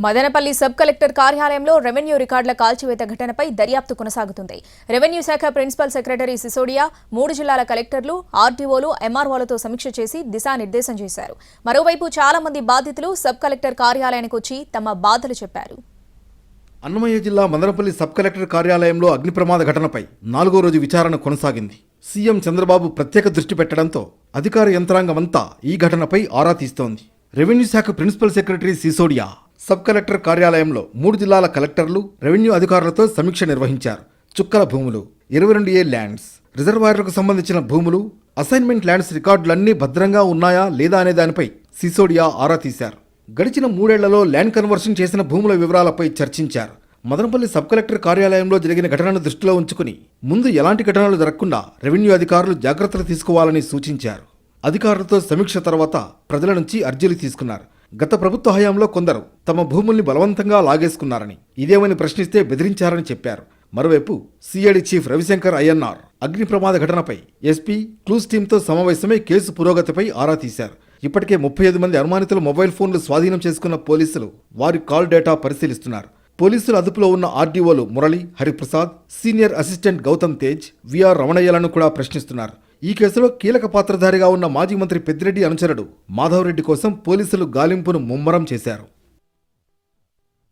Madanapalle sub collector కార్యాలయంలో revenue రికార్డుల కాల్చివేత ఘటనపై దర్యాప్తు కొనసాగుతుంది. రెవెన్యూ శాఖ ప్రిన్సిపల్ సెక్రటరీ సిసోడియా 3 జిల్లాల కలెక్టర్లు, ఆర్డీఓలు, ఎంఆర్ఓలతో సమీక్ష చేసి దిశానిర్దేశం చేశారు. మరోవైపు చాలా మంది బాధితులు సబ్ కలెక్టర్ కార్యాలయానికి వచ్చి తమ బాధలు చెప్పారు. అన్నమయ్య జిల్లా మదనపల్లి సబ్ కలెక్టర్ కార్యాలయంలో అగ్ని ప్రమాద ఘటనపై 4వ రోజు విచారణ కొనసాగింది. సీఎం చంద్రబాబు ప్రత్యేక దృష్టి పెట్టడంతో అధికార యంత్రాంగమంతా ఈ ఘటనపై ఆరా తీస్తోంది. రెవెన్యూ శాఖ principal secretary Sisodia sub collector కార్యాలయంలో 3 జిల్లాల కలెక్టర్లు, రెవెన్యూ అధికారులతో సమీక్ష నిర్వహించారు. చుక్కల భూములు, 22A ల్యాండ్స్, రిజర్వాయర్లకు సంబంధించిన భూములు, అసైన్మెంట్ ల్యాండ్స్ రికార్డులన్నీ భద్రంగా ఉన్నాయా లేదా అనే దానిపై సిసోడియా ఆరా తీశారు. గడిచిన 3 ఏళ్లలో ల్యాండ్ కన్వర్షన్ చేసిన భూముల వివరాలపై చర్చించారు. మదనపల్లి సబ్ కలెక్టర్ కార్యాలయంలో జరిగిన ఘటనను దృష్టిలో ఉంచుకుని ముందు ఎలాంటి ఘటనలు జరగకుండా రెవెన్యూ అధికారులు జాగ్రత్తలు తీసుకోవాలని సూచించారు. అధికారులతో సమీక్ష తర్వాత ప్రజల నుంచి అర్జీలు తీసుకున్నారు. గత ప్రభుత్వ హయాంలో కొందరు తమ భూముల్ని బలవంతంగా లాగేసుకున్నారని, ఇదేమని ప్రశ్నిస్తే బెదిరించారని చెప్పారు. మరోవైపు సిఐడి చీఫ్ రవిశంకర్ ఐఎన్ఆర్ అగ్ని ప్రమాద ఘటనపై ఎస్పీ క్లూస్ టీంతో సమావేశమై కేసు పురోగతిపై ఆరా తీశారు. ఇప్పటికే 35 మంది అనుమానితుల మొబైల్ ఫోన్లు స్వాధీనం చేసుకున్న పోలీసులు వారి కాల్ డేటా పరిశీలిస్తున్నారు. పోలీసుల అదుపులో ఉన్న ఆర్డీఓలు Murali, Hariprasad, senior assistant Gautam Tej, VR రమణయ్యలను కూడా ప్రశ్నిస్తున్నారు. ఈ కేసులో కీలక పాత్రధారిగా ఉన్న మాజీ మంత్రి పెద్దిరెడ్డి అనుచరుడు మాధవరెడ్డి కోసం పోలీసులు గాలింపును ముమ్మరం చేశారు.